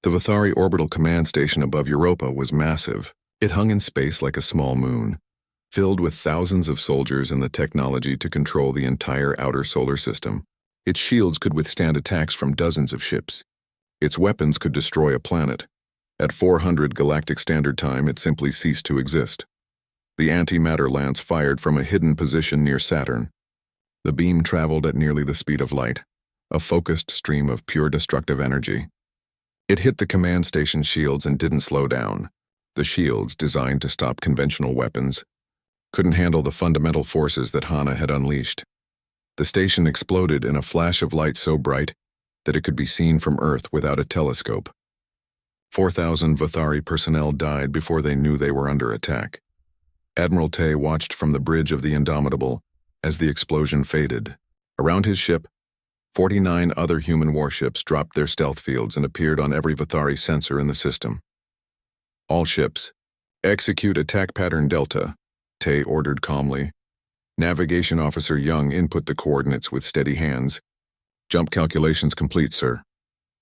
The Vathari orbital command station above Europa was massive. It hung in space like a small moon, filled with thousands of soldiers and the technology to control the entire outer solar system. Its shields could withstand attacks from dozens of ships. Its weapons could destroy a planet. At 400 Galactic Standard Time, it simply ceased to exist. The antimatter lance fired from a hidden position near Saturn. The beam traveled at nearly the speed of light, a focused stream of pure destructive energy. It hit the command station shields and didn't slow down. The shields, designed to stop conventional weapons, couldn't handle the fundamental forces that Hana had unleashed. The station exploded in a flash of light so bright that it could be seen from Earth without a telescope. 4,000 Vathari personnel died before they knew they were under attack. Admiral Tay watched from the bridge of the Indomitable as the explosion faded. Around his ship, 49 other human warships dropped their stealth fields and appeared on every Vathari sensor in the system. All ships, execute attack pattern Delta, Tay ordered calmly. Navigation Officer Young input the coordinates with steady hands. Jump calculations complete, sir.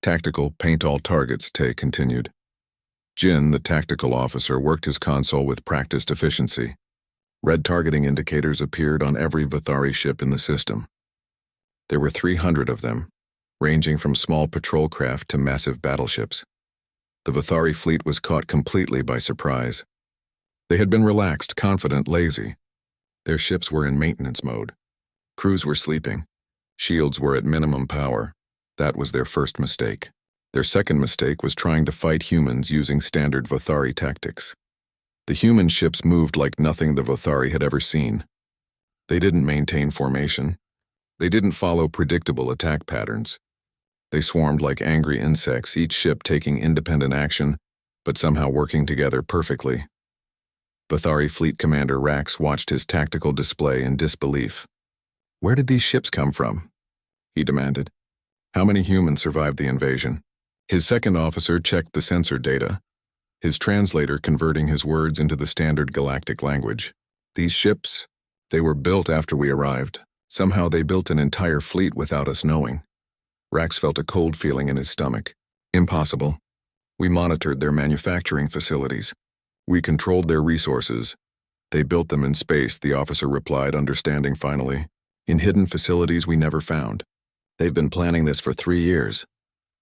Tactical, paint all targets, Tay continued. Jin, the tactical officer, worked his console with practiced efficiency. Red targeting indicators appeared on every Vathari ship in the system. There were 300 of them, ranging from small patrol craft to massive battleships. The Vathari fleet was caught completely by surprise. They had been relaxed, confident, lazy. Their ships were in maintenance mode. Crews were sleeping. Shields were at minimum power. That was their first mistake. Their second mistake was trying to fight humans using standard Vathari tactics. The human ships moved like nothing the Vathari had ever seen. They didn't maintain formation. They didn't follow predictable attack patterns. They swarmed like angry insects, each ship taking independent action, but somehow working together perfectly. Vathari Fleet Commander Rax watched his tactical display in disbelief. "Where did these ships come from?" he demanded. "How many humans survived the invasion?" His second officer checked the sensor data, his translator converting his words into the standard galactic language. "These ships, they were built after we arrived. Somehow they built an entire fleet without us knowing." Rax felt a cold feeling in his stomach. "Impossible. We monitored their manufacturing facilities. We controlled their resources. They built them in space," the officer replied, understanding finally. "In hidden facilities we never found. They've been planning this for 3 years.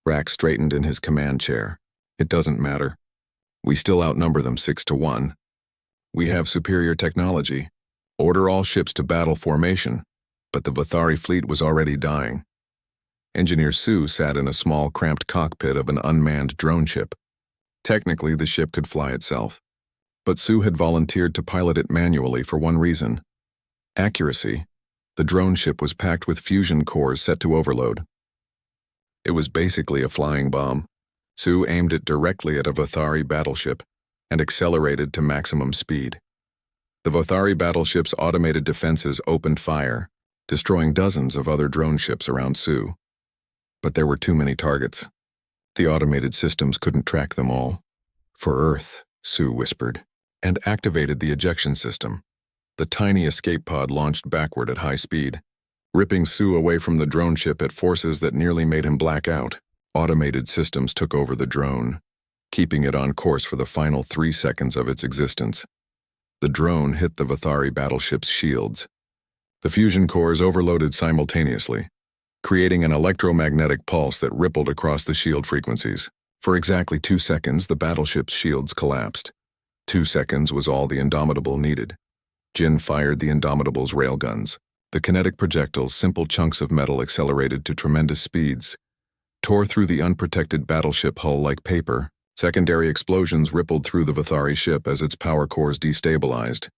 Rax straightened in his command chair. "It doesn't matter. We still outnumber them 6-1. We have superior technology. Order all ships to battle formation." But the Vathari fleet was already dying. Engineer Sue sat in a small, cramped cockpit of an unmanned drone ship. Technically, the ship could fly itself. But Sue had volunteered to pilot it manually for one reason: accuracy. The drone ship was packed with fusion cores set to overload. It was basically a flying bomb. Sue aimed it directly at a Vathari battleship and accelerated to maximum speed. The Vathari battleship's automated defenses opened fire, destroying dozens of other drone ships around Sue. But there were too many targets. The automated systems couldn't track them all. "For Earth," Sue whispered, and activated the ejection system. The tiny escape pod launched backward at high speed, ripping Sue away from the drone ship at forces that nearly made him black out. Automated systems took over the drone, keeping it on course for the final 3 seconds of its existence. The drone hit the Vathari battleship's shields. The fusion cores overloaded simultaneously, creating an electromagnetic pulse that rippled across the shield frequencies. For exactly 2 seconds, the battleship's shields collapsed. 2 seconds was all the Indomitable needed. Jin fired the Indomitable's railguns. The kinetic projectiles, simple chunks of metal accelerated to tremendous speeds, tore through the unprotected battleship hull like paper. Secondary explosions rippled through the Vathari ship as its power cores destabilized.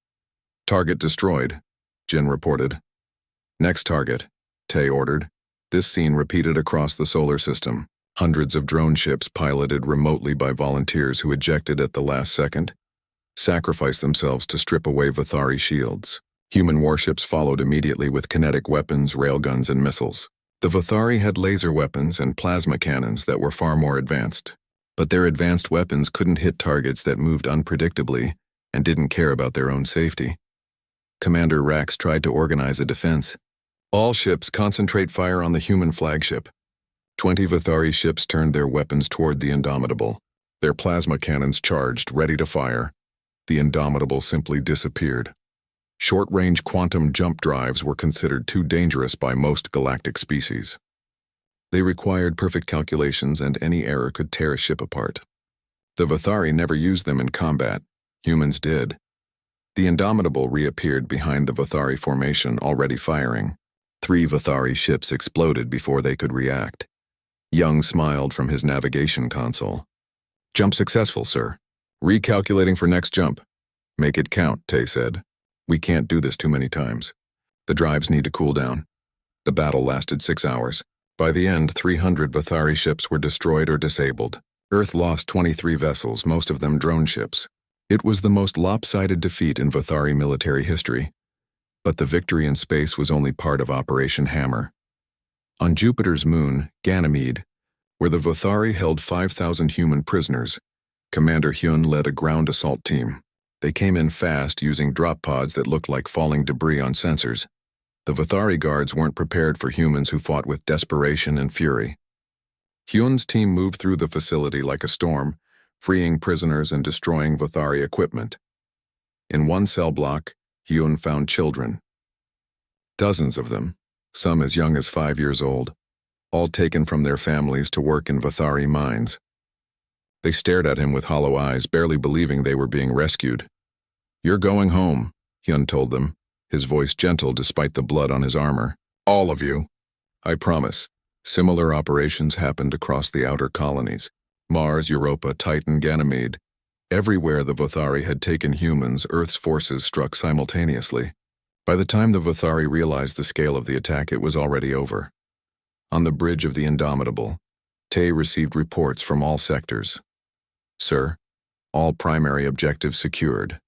"Target destroyed," Jin reported. "Next target," Tay ordered. This scene repeated across the solar system. Hundreds of drone ships piloted remotely by volunteers who ejected at the last second, sacrificed themselves to strip away Vathari shields. Human warships followed immediately with kinetic weapons, railguns, and missiles. The Vathari had laser weapons and plasma cannons that were far more advanced, but their advanced weapons couldn't hit targets that moved unpredictably and didn't care about their own safety. Commander Rax tried to organize a defense. "All ships concentrate fire on the human flagship. 20 Vathari ships turned their weapons toward the Indomitable. Their plasma cannons charged, ready to fire. The Indomitable simply disappeared. Short-range quantum jump drives were considered too dangerous by most galactic species. They required perfect calculations, and any error could tear a ship apart. The Vathari never used them in combat. Humans did. The Indomitable reappeared behind the Vathari formation, already firing. 3 Vathari ships exploded before they could react. Young smiled from his navigation console. "Jump successful, sir. Recalculating for next jump." "Make it count," Tay said. "We can't do this too many times. The drives need to cool down." The battle lasted 6 hours. By the end, 300 Vathari ships were destroyed or disabled. Earth lost 23 vessels, most of them drone ships. It was the most lopsided defeat in Vathari military history. But the victory in space was only part of Operation Hammer. On Jupiter's moon, Ganymede, where the Vathari held 5,000 human prisoners, Commander Hyun led a ground assault team. They came in fast, using drop pods that looked like falling debris on sensors. The Vathari guards weren't prepared for humans who fought with desperation and fury. Hyun's team moved through the facility like a storm, freeing prisoners and destroying Vathari equipment. In one cell block, Hyun found children. Dozens of them, some as young as 5 years old, all taken from their families to work in Vathari mines. They stared at him with hollow eyes, barely believing they were being rescued. "You're going home," Hyun told them, his voice gentle despite the blood on his armor. "All of you. I promise." Similar operations happened across the outer colonies. Mars, Europa, Titan, Ganymede. Everywhere the Vathari had taken humans, Earth's forces struck simultaneously. By the time the Vathari realized the scale of the attack, it was already over. On the bridge of the Indomitable, Tay received reports from all sectors. "Sir, all primary objectives secured,"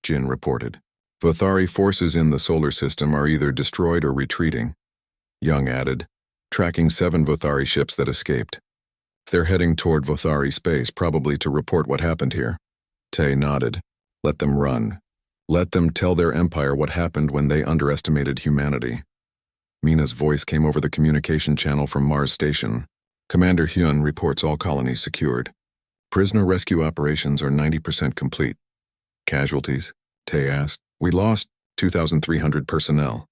Jin reported. "Vathari forces in the solar system are either destroyed or retreating." Young added, tracking 7 Vathari ships that escaped. "They're heading toward Vathari space, probably to report what happened here." Tay nodded. "Let them run. Let them tell their empire what happened when they underestimated humanity." Mina's voice came over the communication channel from Mars Station. "Commander Hyun reports all colonies secured. Prisoner rescue operations are 90% complete." "Casualties?" Tay asked. "We lost 2,300 personnel,"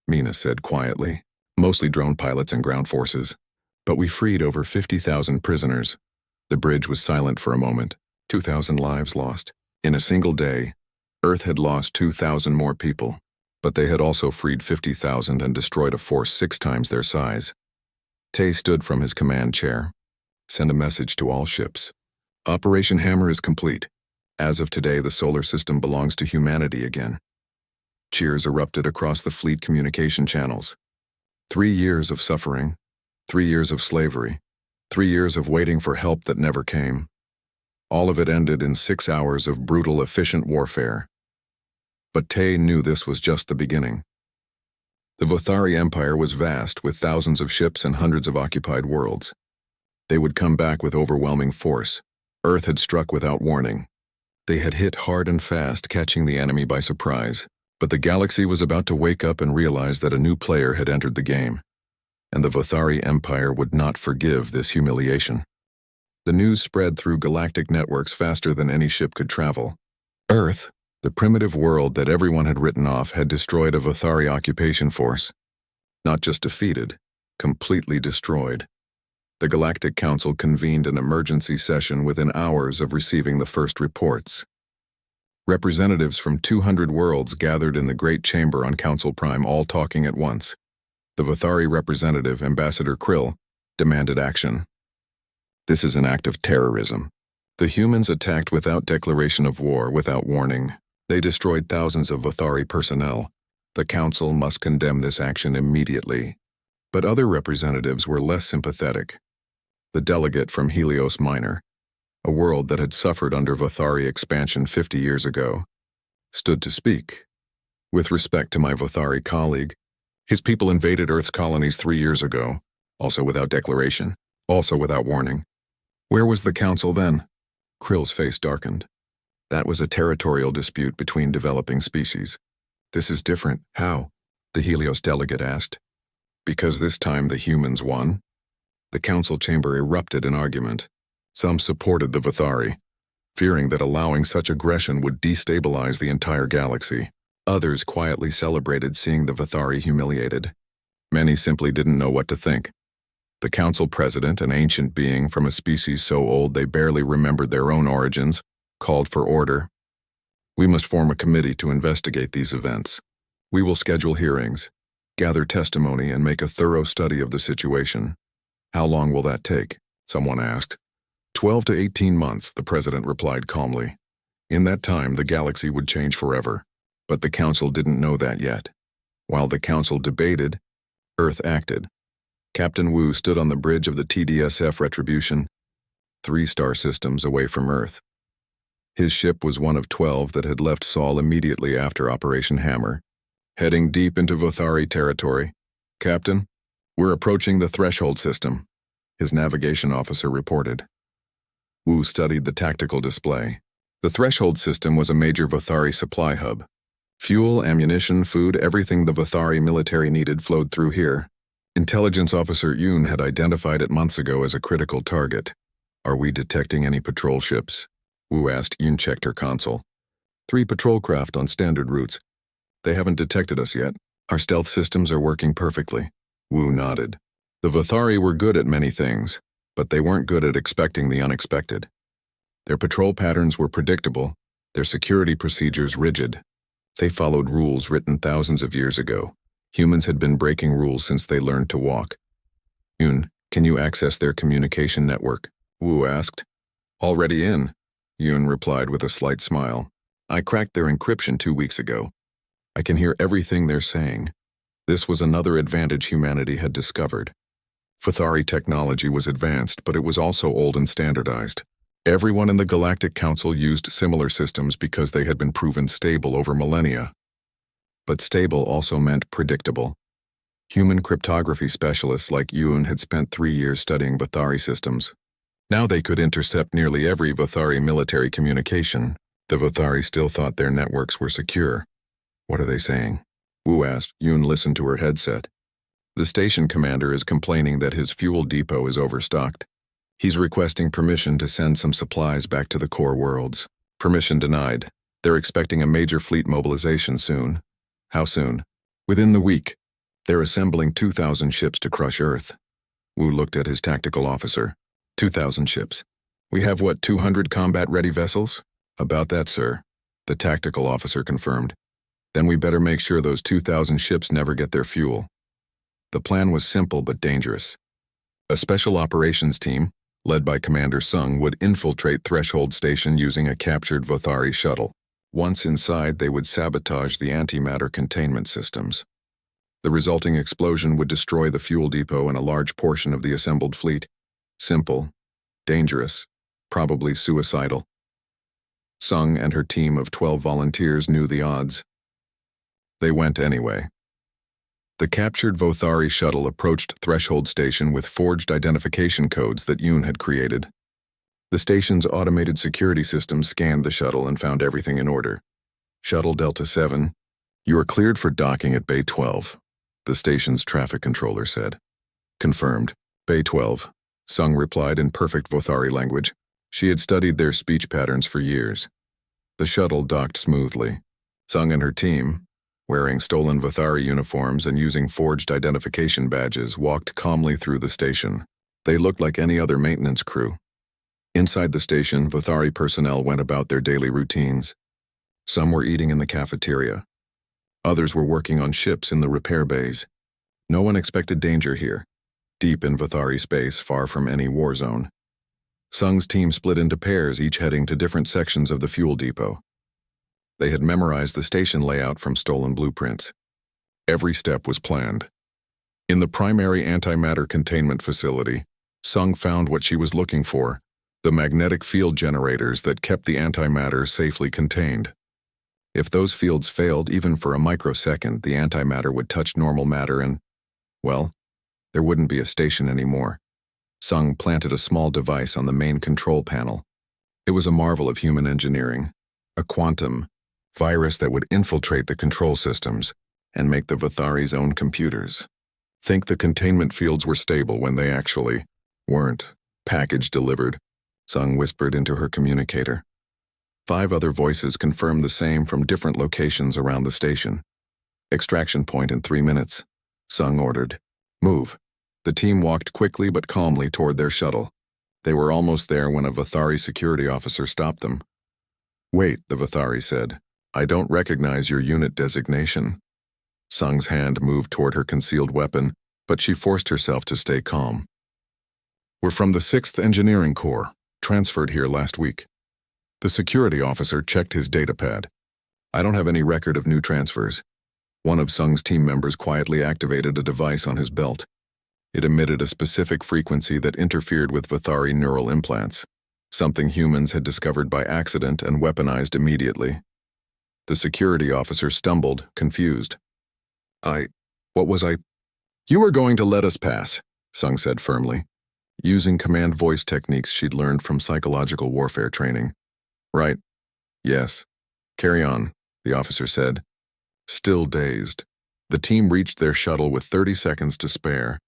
Mina said quietly. "Mostly drone pilots and ground forces. But we freed over 50,000 prisoners." The bridge was silent for a moment. 2,000 lives lost. In a single day, Earth had lost 2,000 more people. But they had also freed 50,000 and destroyed a force 6 times their size. Tay stood from his command chair. "Send a message to all ships. Operation Hammer is complete. As of today, the solar system belongs to humanity again." Cheers erupted across the fleet communication channels. 3 years of suffering, 3 years of slavery, 3 years of waiting for help that never came. All of it ended in 6 hours of brutal, efficient warfare. But Tay knew this was just the beginning. The Vathari Empire was vast, with thousands of ships and hundreds of occupied worlds. They would come back with overwhelming force. Earth had struck without warning. They had hit hard and fast, catching the enemy by surprise. But the galaxy was about to wake up and realize that a new player had entered the game. And the Vathari Empire would not forgive this humiliation. The news spread through galactic networks faster than any ship could travel. Earth, the primitive world that everyone had written off, had destroyed a Vathari occupation force. Not just defeated, completely destroyed. The Galactic Council convened an emergency session within hours of receiving the first reports. Representatives from 200 worlds gathered in the Great Chamber on Council Prime, all talking at once. The Vathari representative, Ambassador Krill, demanded action. "This is an act of terrorism. The humans attacked without declaration of war, without warning. They destroyed thousands of Vathari personnel. The Council must condemn this action immediately." But other representatives were less sympathetic. The delegate from Helios Minor, a world that had suffered under Vathari expansion 50 years ago, stood to speak. "With respect to my Vathari colleague, his people invaded Earth's colonies 3 years ago, also without declaration, also without warning. Where was the Council then?" Krill's face darkened. "That was a territorial dispute between developing species." "This is different. How?" the Helios delegate asked. "Because this time the humans won." The council chamber erupted in argument. Some supported the Vathari, fearing that allowing such aggression would destabilize the entire galaxy. Others quietly celebrated seeing the Vathari humiliated. Many simply didn't know what to think. The council president, an ancient being from a species so old they barely remembered their own origins, called for order. We must form a committee to investigate these events. We will schedule hearings, gather testimony, and make a thorough study of the situation. How long will that take? Someone asked. 12 to 18 months, the president replied calmly. In that time, the galaxy would change forever. But the council didn't know that yet. While the council debated, Earth acted. Captain Wu stood on the bridge of the TDSF Retribution, 3 star systems away from Earth. His ship was one of 12 that had left Sol immediately after Operation Hammer, heading deep into Vathari territory. Captain, we're approaching the threshold system, his navigation officer reported. Wu studied the tactical display. The threshold system was a major Vathari supply hub. Fuel, ammunition, food, everything the Vathari military needed flowed through here. Intelligence Officer Yoon had identified it months ago as a critical target. Are we detecting any patrol ships? Wu asked. Yoon checked her console. 3 patrol craft on standard routes. They haven't detected us yet. Our stealth systems are working perfectly. Wu nodded. The Vathari were good at many things, but they weren't good at expecting the unexpected. Their patrol patterns were predictable, their security procedures rigid. They followed rules written thousands of years ago. Humans had been breaking rules since they learned to walk. Yoon, can you access their communication network? Wu asked. Already in, Yoon replied with a slight smile. I cracked their encryption 2 weeks ago. I can hear everything they're saying. This was another advantage humanity had discovered. Vathari technology was advanced, but it was also old and standardized. Everyone in the Galactic Council used similar systems because they had been proven stable over millennia. But stable also meant predictable. Human cryptography specialists like Yoon had spent 3 years studying Vathari systems. Now they could intercept nearly every Vathari military communication. The Vathari still thought their networks were secure. What are they saying? Wu asked. Yoon listened to her headset. The station commander is complaining that his fuel depot is overstocked. He's requesting permission to send some supplies back to the core worlds. Permission denied. They're expecting a major fleet mobilization soon. How soon? Within the week. They're assembling 2,000 ships to crush Earth. Wu looked at his tactical officer. 2,000 ships. We have what, 200 combat-ready vessels? About that, sir, the tactical officer confirmed. Then we better make sure those 2,000 ships never get their fuel. The plan was simple but dangerous. A special operations team, led by Commander Sung, would infiltrate Threshold Station using a captured Vathari shuttle. Once inside, they would sabotage the antimatter containment systems. The resulting explosion would destroy the fuel depot and a large portion of the assembled fleet. Simple, dangerous, probably suicidal. Sung and her team of 12 volunteers knew the odds. They went anyway. The captured Vathari shuttle approached Threshold Station with forged identification codes that Yoon had created. The station's automated security system scanned the shuttle and found everything in order. Shuttle Delta 7, you are cleared for docking at Bay 12, the station's traffic controller said. Confirmed. Bay 12, Sung replied in perfect Vathari language. She had studied their speech patterns for years. The shuttle docked smoothly. Sung and her team, wearing stolen Vathari uniforms and using forged identification badges, walked calmly through the station. They looked like any other maintenance crew. Inside the station, Vathari personnel went about their daily routines. Some were eating in the cafeteria. Others were working on ships in the repair bays. No one expected danger here, deep in Vathari space, far from any war zone. Sung's team split into pairs, each heading to different sections of the fuel depot. They had memorized the station layout from stolen blueprints. Every step was planned. In the primary antimatter containment facility, Sung found what she was looking for, the magnetic field generators that kept the antimatter safely contained. If those fields failed even for a microsecond, the antimatter would touch normal matter and, well, there wouldn't be a station anymore. Sung planted a small device on the main control panel. It was a marvel of human engineering, a quantum virus that would infiltrate the control systems and make the Vathari's own computers. Think the containment fields were stable when they actually Weren't. Package delivered, Sung whispered into her communicator. 5 other voices confirmed the same from different locations around the station. Extraction point in 3 minutes, Sung ordered. Move. The team walked quickly but calmly toward their shuttle. They were almost there when a Vathari security officer stopped them. Wait, the Vathari said. I don't recognize your unit designation. Sung's hand moved toward her concealed weapon, but she forced herself to stay calm. We're from the 6th Engineering Corps, transferred here last week. The security officer checked his datapad. I don't have any record of new transfers. One of Sung's team members quietly activated a device on his belt. It emitted a specific frequency that interfered with Vathari neural implants, something humans had discovered by accident and weaponized immediately. The security officer stumbled, confused. What was I? You were going to let us pass, Sung said firmly, using command voice techniques she'd learned from psychological warfare training. Right. Yes. Carry on, the officer said. Still dazed, the team reached their shuttle with 30 seconds to spare.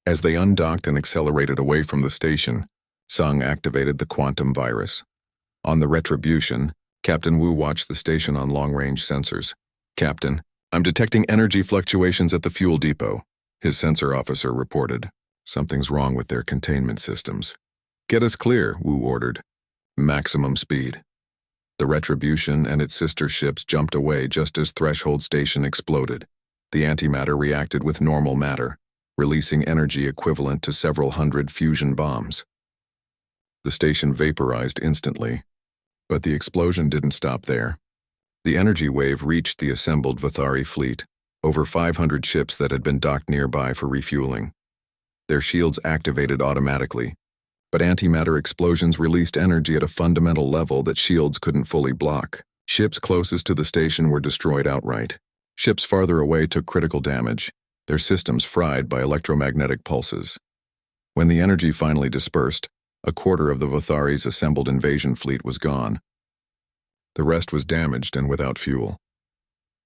As they undocked and accelerated away from the station, Sung activated the quantum virus. On the Retribution, Captain Wu watched the station on long-range sensors. Captain, I'm detecting energy fluctuations at the fuel depot, his sensor officer reported. Something's wrong with their containment systems. Get us clear, Wu ordered. Maximum speed. The Retribution and its sister ships jumped away just as Threshold Station exploded. The antimatter reacted with normal matter, releasing energy equivalent to several hundred fusion bombs. The station vaporized instantly, but the explosion didn't stop there. The energy wave reached the assembled Vathari fleet, over 500 ships that had been docked nearby for refueling. Their shields activated automatically, but antimatter explosions released energy at a fundamental level that shields couldn't fully block. Ships closest to the station were destroyed outright. Ships farther away took critical damage, their systems fried by electromagnetic pulses. When the energy finally dispersed, a quarter of the Vathari's assembled invasion fleet was gone. The rest was damaged and without fuel.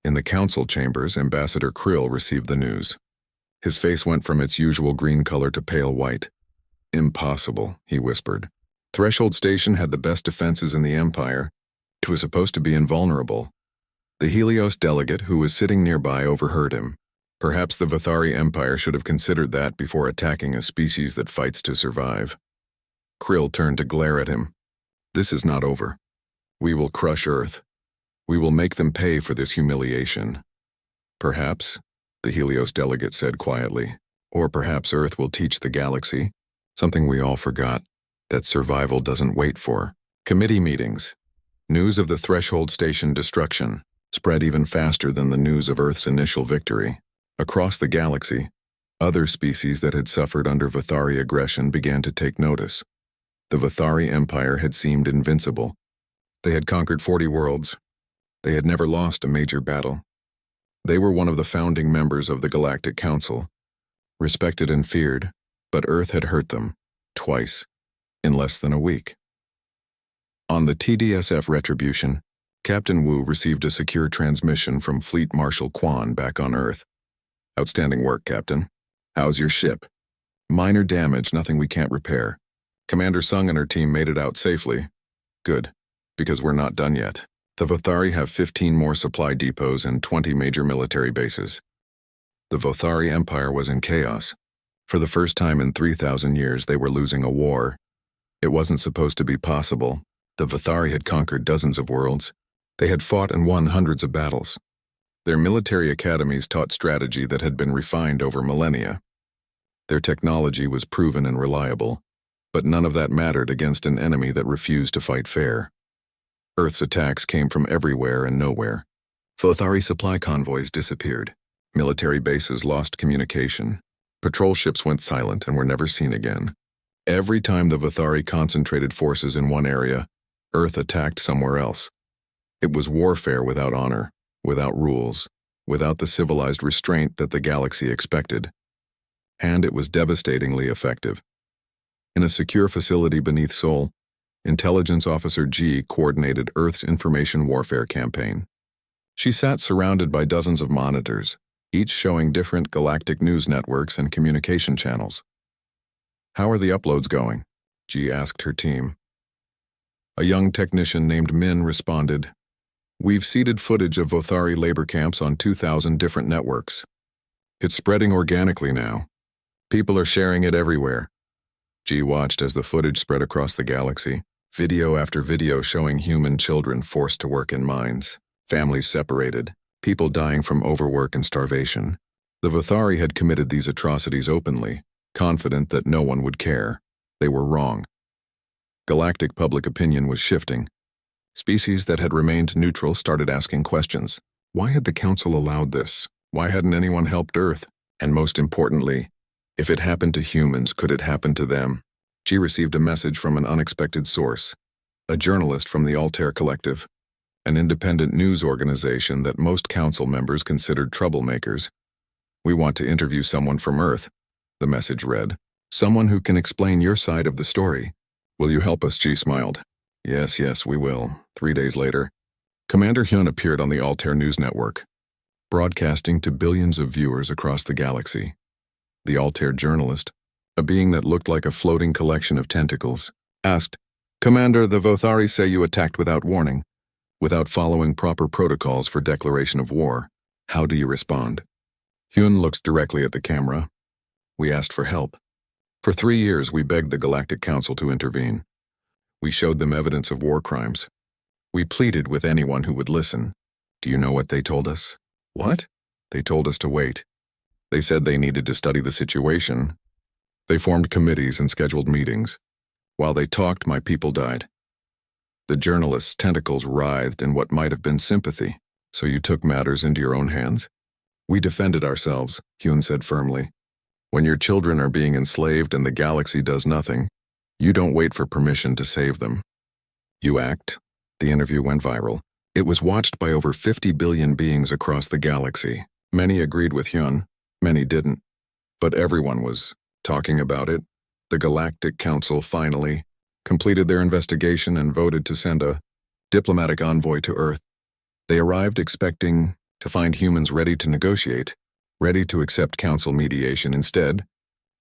In the council chambers, Ambassador Krill received the news. His face went from its usual green color to pale white. Impossible, he whispered. Threshold Station had the best defenses in the Empire. It was supposed to be invulnerable. The Helios delegate who was sitting nearby overheard him. Perhaps the Vathari Empire should have considered that before attacking a species that fights to survive. Krill turned to glare at him. This is not over. We will crush Earth. We will make them pay for this humiliation. Perhaps, the Helios delegate said quietly, or perhaps Earth will teach the galaxy, something we all forgot, that survival doesn't wait for. Committee meetings. News of the Threshold Station destruction spread even faster than the news of Earth's initial victory. Across the galaxy, other species that had suffered under Vathari aggression began to take notice. The Vathari Empire had seemed invincible. They had conquered 40 worlds. They had never lost a major battle. They were one of the founding members of the Galactic Council, respected and feared, but Earth had hurt them, twice, in less than a week. On the TDSF Retribution, Captain Wu received a secure transmission from Fleet Marshal Quan back on Earth. Outstanding work, Captain. How's your ship? Minor damage, nothing we can't repair. Commander Sung and her team made it out safely. Good, because we're not done yet. The Vathari have 15 more supply depots and 20 major military bases. The Vathari Empire was in chaos. For the first time in 3,000 years, they were losing a war. It wasn't supposed to be possible. The Vathari had conquered dozens of worlds. They had fought and won hundreds of battles. Their military academies taught strategy that had been refined over millennia. Their technology was proven and reliable, but none of that mattered against an enemy that refused to fight fair. Earth's attacks came from everywhere and nowhere. Vathari supply convoys disappeared. Military bases lost communication. Patrol ships went silent and were never seen again. Every time the Vathari concentrated forces in one area, Earth attacked somewhere else. It was warfare without honor, without rules, without the civilized restraint that the galaxy expected. And it was devastatingly effective. In a secure facility beneath Sol, Intelligence Officer G coordinated Earth's information warfare campaign. She sat surrounded by dozens of monitors, each showing different galactic news networks and communication channels. How are the uploads going? G asked her team. A young technician named Min responded, We've seeded footage of Vothari labor camps on 2,000 different networks. It's spreading organically now. People are sharing it everywhere. G watched as the footage spread across the galaxy, video after video showing human children forced to work in mines, families separated, people dying from overwork and starvation. The Vothari had committed these atrocities openly, confident that no one would care. They were wrong. Galactic public opinion was shifting. Species that had remained neutral started asking questions. Why had the Council allowed this? Why hadn't anyone helped Earth? And most importantly, if it happened to humans, could it happen to them? She received a message from an unexpected source, a journalist from the Altair Collective, an independent news organization that most Council members considered troublemakers. We want to interview someone from Earth, the message read. Someone who can explain your side of the story. Will you help us? G smiled. Yes, we will. 3 days later, Commander Hyun appeared on the Altair News Network, broadcasting to billions of viewers across the galaxy. The Altair journalist, a being that looked like a floating collection of tentacles, asked, Commander, the Vothari say you attacked without warning, without following proper protocols for declaration of war. How do you respond? Hyun looked directly at the camera. We asked for help. For 3 years, we begged the Galactic Council to intervene. We showed them evidence of war crimes. We pleaded with anyone who would listen. Do you know what they told us? What? They told us to wait. They said they needed to study the situation. They formed committees and scheduled meetings. While they talked, my people died. The journalist's tentacles writhed in what might have been sympathy. So you took matters into your own hands? We defended ourselves, Hyun said firmly. When your children are being enslaved and the galaxy does nothing, you don't wait for permission to save them. You act. The interview went viral. It was watched by over 50 billion beings across the galaxy. Many agreed with Hyun, many didn't. But everyone was talking about it. The Galactic Council finally completed their investigation and voted to send a diplomatic envoy to Earth. They arrived expecting to find humans ready to negotiate, ready to accept Council mediation. Instead,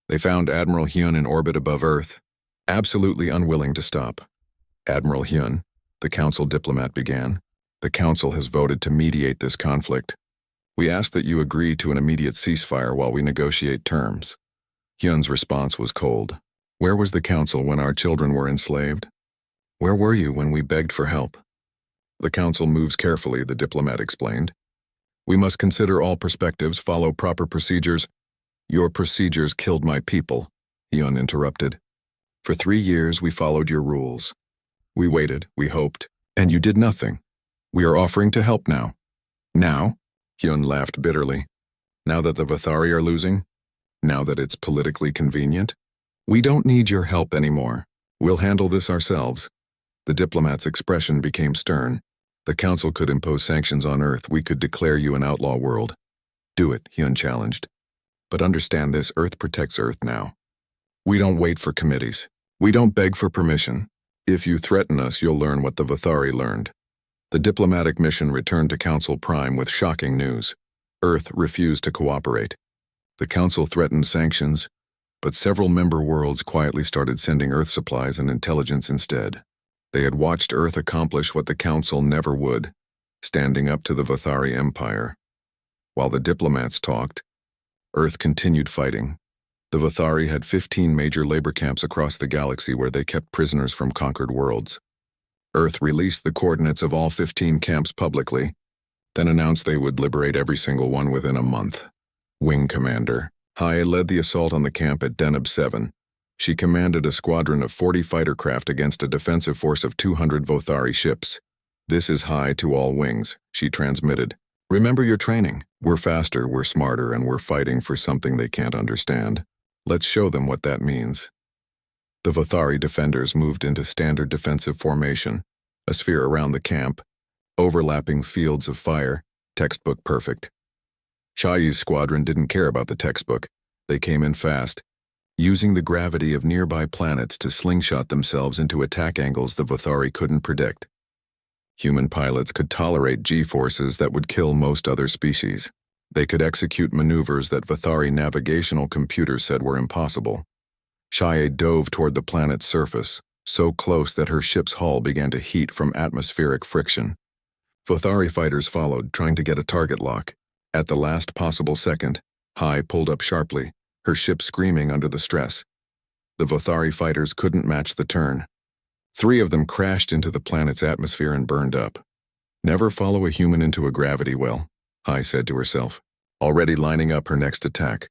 they found Admiral Hyun in orbit above Earth, absolutely unwilling to stop. Admiral Hyun, the Council diplomat began, the Council has voted to mediate this conflict. We ask that you agree to an immediate ceasefire while we negotiate terms. Hyun's response was cold. Where was the Council when our children were enslaved? Where were you when we begged for help? The Council moves carefully, the diplomat explained. We must consider all perspectives, follow proper procedures. Your procedures killed my people, Hyun interrupted. For 3 years we followed your rules. We waited, we hoped, and you did nothing. We are offering to help now. Now? Hyun laughed bitterly. Now that the Vothari are losing? Now that it's politically convenient? We don't need your help anymore. We'll handle this ourselves. The diplomat's expression became stern. The Council could impose sanctions on Earth. We could declare you an outlaw world. Do it, Hyun challenged. But understand this, Earth protects Earth now. We don't wait for committees. We don't beg for permission. If you threaten us, you'll learn what the Vothari learned. The diplomatic mission returned to Council Prime with shocking news. Earth refused to cooperate. The Council threatened sanctions, but several member worlds quietly started sending Earth supplies and intelligence instead. They had watched Earth accomplish what the Council never would, standing up to the Vothari Empire. While the diplomats talked, Earth continued fighting. The Vothari had 15 major labor camps across the galaxy where they kept prisoners from conquered worlds. Earth released the coordinates of all 15 camps publicly, then announced they would liberate every single one within a month. Wing Commander Hai led the assault on the camp at Deneb 7. She commanded a squadron of 40 fighter craft against a defensive force of 200 Vothari ships. This is Hai to all wings, she transmitted. Remember your training. We're faster, we're smarter, and we're fighting for something they can't understand. Let's show them what that means. The Vothari defenders moved into standard defensive formation, a sphere around the camp, overlapping fields of fire, textbook perfect. Shai's squadron didn't care about the textbook. They came in fast, using the gravity of nearby planets to slingshot themselves into attack angles the Vothari couldn't predict. Human pilots could tolerate G-forces that would kill most other species. They could execute maneuvers that Vothari navigational computers said were impossible. Shia dove toward the planet's surface, so close that her ship's hull began to heat from atmospheric friction. Vothari fighters followed, trying to get a target lock. At the last possible second, Hai pulled up sharply, her ship screaming under the stress. The Vothari fighters couldn't match the turn. 3 of them crashed into the planet's atmosphere and burned up. Never follow a human into a gravity well, Hai said to herself, already lining up her next attack.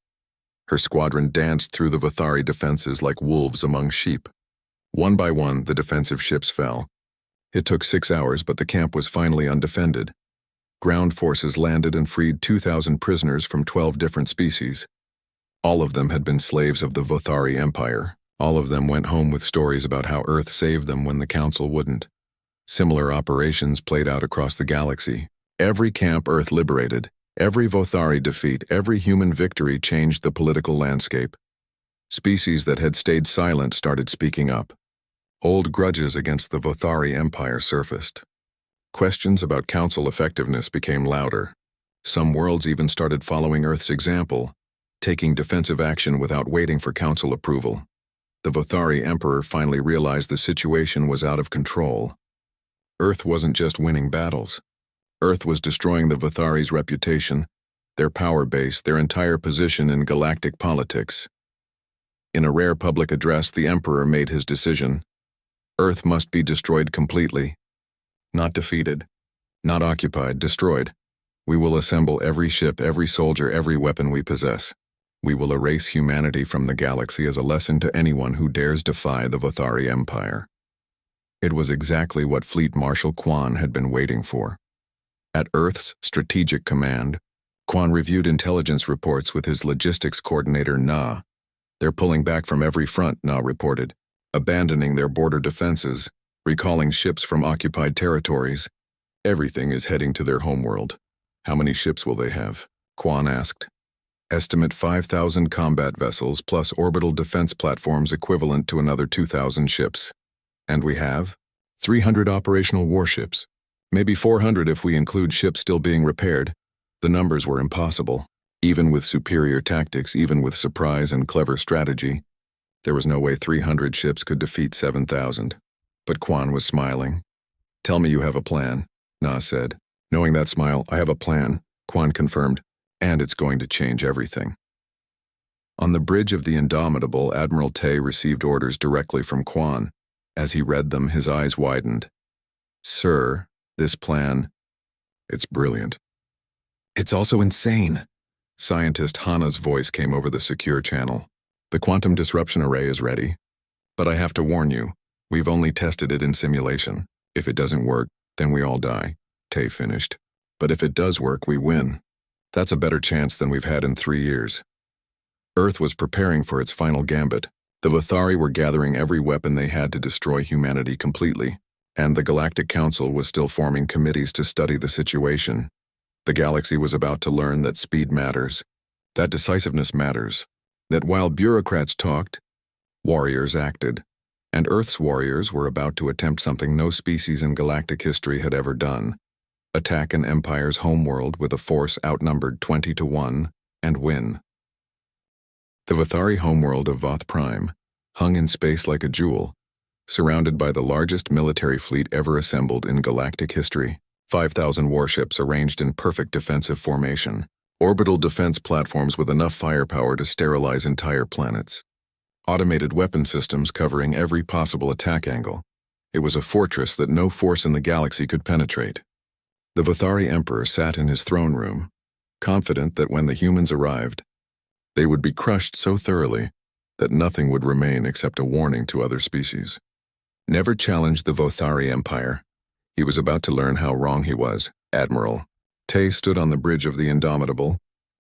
Her squadron danced through the Vothari defenses like wolves among sheep. One by one, the defensive ships fell. It took 6 hours, but the camp was finally undefended. Ground forces landed and freed 2,000 prisoners from 12 different species. All of them had been slaves of the Vothari Empire. All of them went home with stories about how Earth saved them when the Council wouldn't. Similar operations played out across the galaxy. Every camp Earth liberated, every Vothari defeat, every human victory changed the political landscape. Species that had stayed silent started speaking up. Old grudges against the Vothari Empire surfaced. Questions about Council effectiveness became louder. Some worlds even started following Earth's example, taking defensive action without waiting for Council approval. The Vothari Emperor finally realized the situation was out of control. Earth wasn't just winning battles. Earth was destroying the Vothari's reputation, their power base, their entire position in galactic politics. In a rare public address, the Emperor made his decision. Earth must be destroyed completely. Not defeated. Not occupied, destroyed. We will assemble every ship, every soldier, every weapon we possess. We will erase humanity from the galaxy as a lesson to anyone who dares defy the Vothari Empire. It was exactly what Fleet Marshal Quan had been waiting for. At Earth's Strategic Command, Quan reviewed intelligence reports with his logistics coordinator Na. They're pulling back from every front, Na reported, abandoning their border defenses, recalling ships from occupied territories. Everything is heading to their homeworld. How many ships will they have? Quan asked. Estimate 5,000 combat vessels plus orbital defense platforms equivalent to another 2,000 ships. And we have 300 operational warships. Maybe 400 if we include ships still being repaired. The numbers were impossible. Even with superior tactics, even with surprise and clever strategy, there was no way 300 ships could defeat 7,000. But Quan was smiling. Tell me you have a plan, Na said. Knowing that smile, I have a plan, Quan confirmed, and it's going to change everything. On the bridge of the Indomitable, Admiral Tay received orders directly from Quan. As he read them, his eyes widened. Sir, this plan, it's brilliant. It's also insane. Scientist Hana's voice came over the secure channel. The quantum disruption array is ready. But I have to warn you, we've only tested it in simulation. If it doesn't work, then we all die, Tay finished. But if it does work, we win. That's a better chance than we've had in 3 years. Earth was preparing for its final gambit. The Vothari were gathering every weapon they had to destroy humanity completely, and the Galactic Council was still forming committees to study the situation. The galaxy was about to learn that speed matters, that decisiveness matters, that while bureaucrats talked, warriors acted, and Earth's warriors were about to attempt something no species in galactic history had ever done: attack an empire's homeworld with a force outnumbered 20-1 and win. The Vothari homeworld of Voth Prime hung in space like a jewel, surrounded by the largest military fleet ever assembled in galactic history. 5,000 warships arranged in perfect defensive formation, orbital defense platforms with enough firepower to sterilize entire planets, automated weapon systems covering every possible attack angle. It was a fortress that no force in the galaxy could penetrate. The Vothari Emperor sat in his throne room, confident that when the humans arrived, they would be crushed so thoroughly that nothing would remain except a warning to other species. Never challenge the Vothari Empire. He was about to learn how wrong he was. Admiral Tay stood on the bridge of the Indomitable,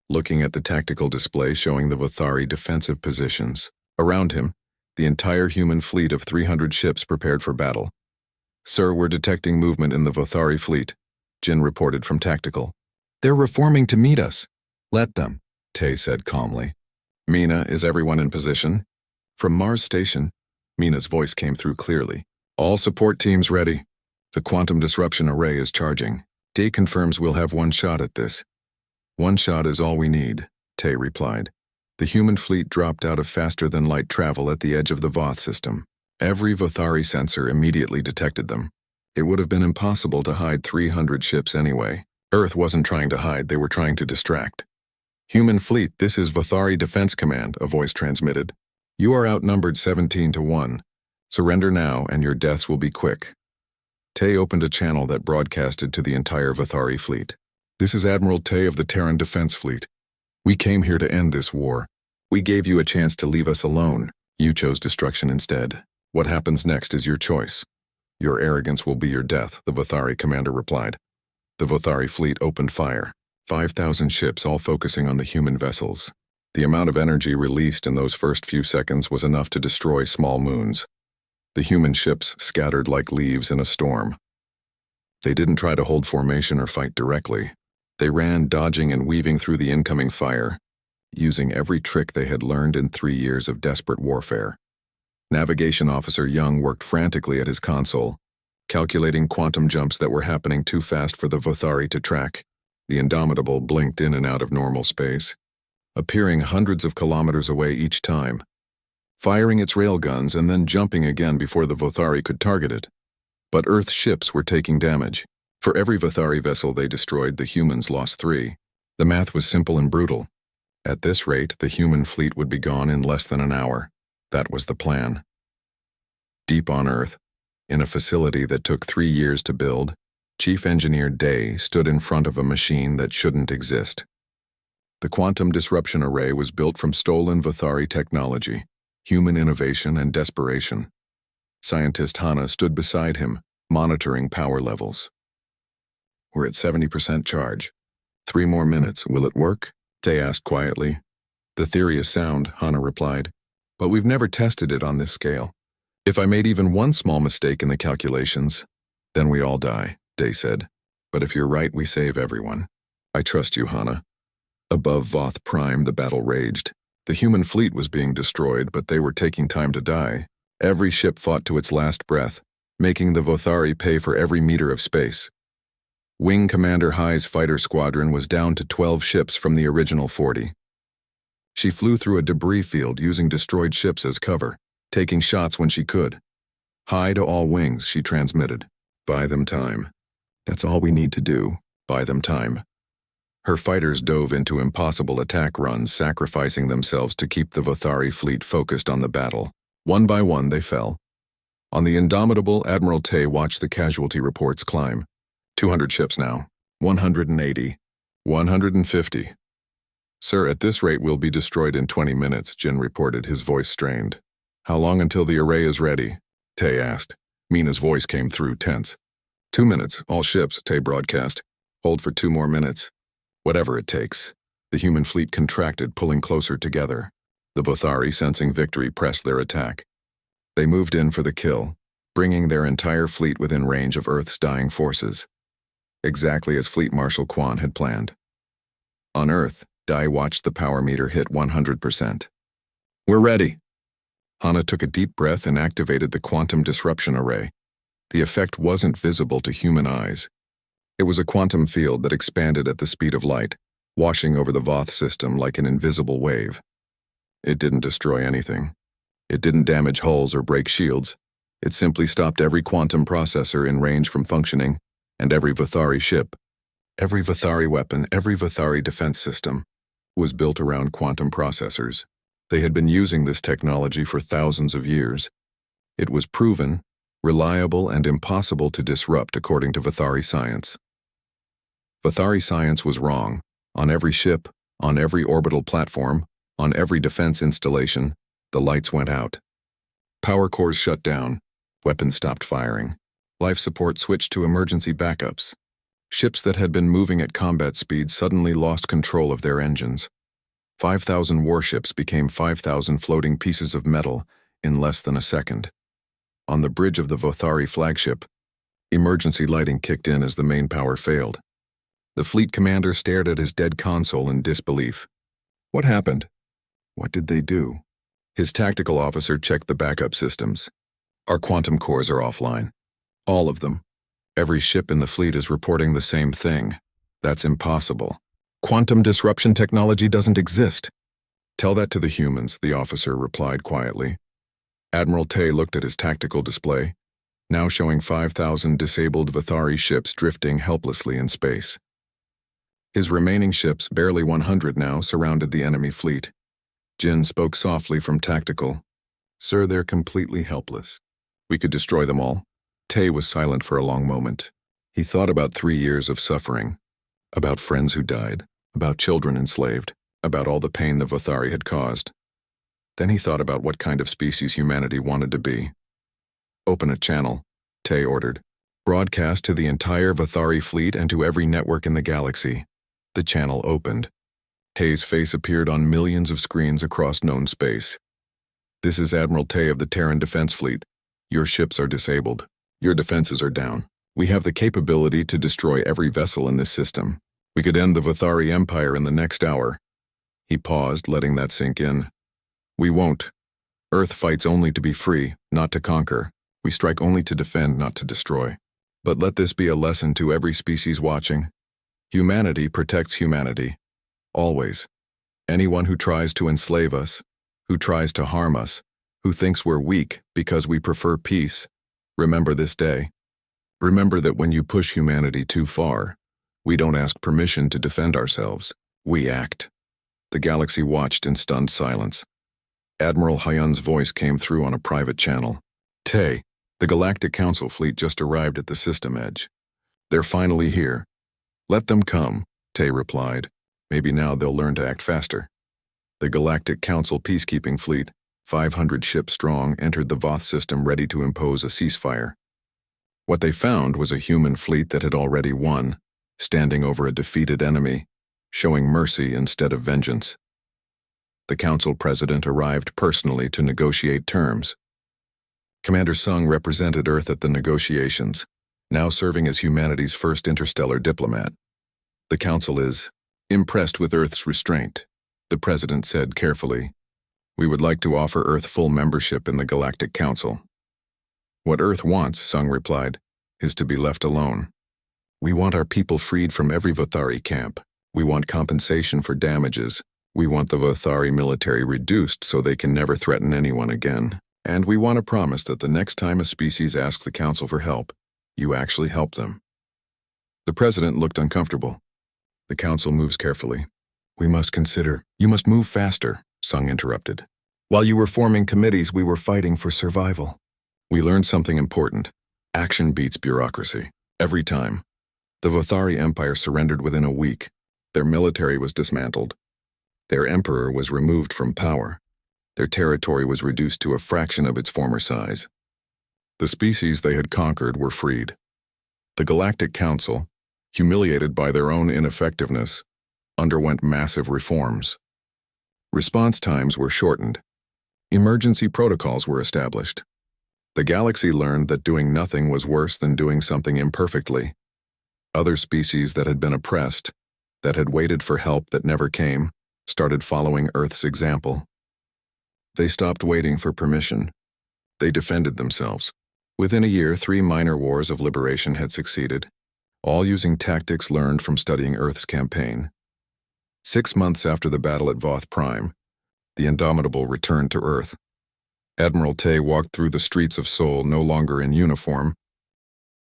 looking at the tactical display showing the Vothari defensive positions. Around him, the entire human fleet of 300 ships prepared for battle. Sir, we're detecting movement in the Vothari fleet, Jin reported from Tactical. They're reforming to meet us. Let them, Tay said calmly. Mina, is everyone in position? From Mars Station, Mina's voice came through clearly. All support teams ready. The quantum disruption array is charging. Tay confirms we'll have one shot at this. One shot is all we need, Tay replied. The human fleet dropped out of faster-than-light travel at the edge of the Voth system. Every Vothari sensor immediately detected them. It would have been impossible to hide 300 ships anyway. Earth wasn't trying to hide, they were trying to distract. "Human fleet, this is Vothari Defense Command," a voice transmitted. "You are outnumbered 17 to 1. Surrender now and your deaths will be quick." Tay opened a channel that broadcasted to the entire Vothari fleet. "This is Admiral Tay of the Terran Defense Fleet. We came here to end this war. We gave you a chance to leave us alone. You chose destruction instead. What happens next is your choice. Your arrogance will be your death," the Vothari commander replied. The Vothari fleet opened fire. 5,000 ships, all focusing on the human vessels. The amount of energy released in those first few seconds was enough to destroy small moons. The human ships scattered like leaves in a storm. They didn't try to hold formation or fight directly. They ran, dodging and weaving through the incoming fire, using every trick they had learned in 3 years of desperate warfare. Navigation Officer Young worked frantically at his console, calculating quantum jumps that were happening too fast for the Vothari to track. The Indomitable blinked in and out of normal space, appearing hundreds of kilometers away each time, firing its railguns and then jumping again before the Vothari could target it. But Earth's ships were taking damage. For every Vothari vessel they destroyed, the humans lost 3. The math was simple and brutal. At this rate, the human fleet would be gone in less than an hour. That was the plan. Deep on Earth, in a facility that took 3 years to build, Chief Engineer Day stood in front of a machine that shouldn't exist. The Quantum Disruption Array was built from stolen Vothari technology, human innovation, and desperation. Scientist Hana stood beside him, monitoring power levels. "We're at 70% charge. 3 more minutes. Will it work?" Tay asked quietly. "The theory is sound," Hana replied, "but we've never tested it on this scale. If I made even one small mistake in the calculations, then we all die," Day said. "But if you're right, we save everyone. I trust you, Hana." Above Voth Prime, the battle raged. The human fleet was being destroyed, but they were taking time to die. Every ship fought to its last breath, making the Vothari pay for every meter of space. Wing Commander High's fighter squadron was down to 12 ships from the original 40. She flew through a debris field using destroyed ships as cover, taking shots when she could. "High to all wings," she transmitted. "Buy them time. That's all we need to do. Buy them time." Her fighters dove into impossible attack runs, sacrificing themselves to keep the Vothari fleet focused on the battle. One by one, they fell. On the Indomitable, Admiral Tay watched the casualty reports climb. 200 ships now. 180. 150. "Sir, at this rate we'll be destroyed in 20 minutes, Jin reported, his voice strained. "How long until the array is ready?" Tay asked. Mina's voice came through, tense. 2 minutes, all ships, Tay broadcast. "Hold for 2 more minutes. Whatever it takes." The human fleet contracted, pulling closer together. The Vothari, sensing victory, pressed their attack. They moved in for the kill, bringing their entire fleet within range of Earth's dying forces. Exactly as Fleet Marshal Quan had planned. On Earth, Dai watched the power meter hit 100%. "We're ready." Hana took a deep breath and activated the Quantum Disruption Array. The effect wasn't visible to human eyes. It was a quantum field that expanded at the speed of light, washing over the Voth system like an invisible wave. It didn't destroy anything. It didn't damage hulls or break shields. It simply stopped every quantum processor in range from functioning, and every Vothari ship, every Vothari weapon, every Vothari defense system was built around quantum processors. They had been using this technology for thousands of years. It was proven, reliable, and impossible to disrupt according to Vothari science. Vothari science was wrong. On every ship, on every orbital platform, on every defense installation, the lights went out. Power cores shut down. Weapons stopped firing. Life support switched to emergency backups. Ships that had been moving at combat speed suddenly lost control of their engines. 5,000 warships became 5,000 floating pieces of metal in less than a second. On the bridge of the Vothari flagship, emergency lighting kicked in as the main power failed. The fleet commander stared at his dead console in disbelief. What happened? What did they do? His tactical officer checked the backup systems. Our quantum cores are offline. All of them. Every ship in the fleet is reporting the same thing. That's impossible. Quantum disruption technology doesn't exist. Tell that to the humans, the officer replied quietly. Admiral Tay looked at his tactical display, now showing 5,000 disabled Vathari ships drifting helplessly in space. His remaining ships, barely 100 now, surrounded the enemy fleet. Jin spoke softly from tactical. Sir, they're completely helpless. We could destroy them all. Tay was silent for a long moment. He thought about 3 years of suffering, about friends who died, about children enslaved, about all the pain the Vathari had caused. Then he thought about what kind of species humanity wanted to be. Open a channel, Tay ordered. Broadcast to the entire Vathari fleet and to every network in the galaxy. The channel opened. Tay's face appeared on millions of screens across known space. This is Admiral Tay of the Terran Defense Fleet. Your ships are disabled. Your defenses are down. We have the capability to destroy every vessel in this system. We could end the Vathari Empire in the next hour. He paused, letting that sink in. We won't. Earth fights only to be free, not to conquer. We strike only to defend, not to destroy. But let this be a lesson to every species watching. Humanity protects humanity. Always. Anyone who tries to enslave us, who tries to harm us, who thinks we're weak because we prefer peace, remember this day. Remember that when you push humanity too far, we don't ask permission to defend ourselves. We act. The galaxy watched in stunned silence. Admiral Hyun's voice came through on a private channel. Tay, the Galactic Council fleet just arrived at the system edge. They're finally here. Let them come, Tay replied. Maybe now they'll learn to act faster. The Galactic Council peacekeeping fleet, 500 ships strong, entered the Voth system ready to impose a ceasefire. What they found was a human fleet that had already won, standing over a defeated enemy, showing mercy instead of vengeance. The Council President arrived personally to negotiate terms. Commander Sung represented Earth at the negotiations, now serving as humanity's first interstellar diplomat. The Council is impressed with Earth's restraint, the President said carefully. We would like to offer Earth full membership in the Galactic Council. What Earth wants, Sung replied, is to be left alone. We want our people freed from every Vathari camp. We want compensation for damages. We want the Vathari military reduced so they can never threaten anyone again. And we want a promise that the next time a species asks the Council for help, you actually help them. The President looked uncomfortable. The Council moves carefully. We must consider. You must move faster, Sung interrupted. While you were forming committees, we were fighting for survival. We learned something important. Action beats bureaucracy. Every time. The Vathari Empire surrendered within a week. Their military was dismantled. Their emperor was removed from power. Their territory was reduced to a fraction of its former size. The species they had conquered were freed. The Galactic Council, humiliated by their own ineffectiveness, underwent massive reforms. Response times were shortened. Emergency protocols were established. The galaxy learned that doing nothing was worse than doing something imperfectly. Other species that had been oppressed, that had waited for help that never came, started following Earth's example. They stopped waiting for permission. They defended themselves. Within a year, 3 minor wars of liberation had succeeded, all using tactics learned from studying Earth's campaign. 6 months after the battle at Voth Prime, the Indomitable returned to Earth. Admiral Tay walked through the streets of Seoul no longer in uniform,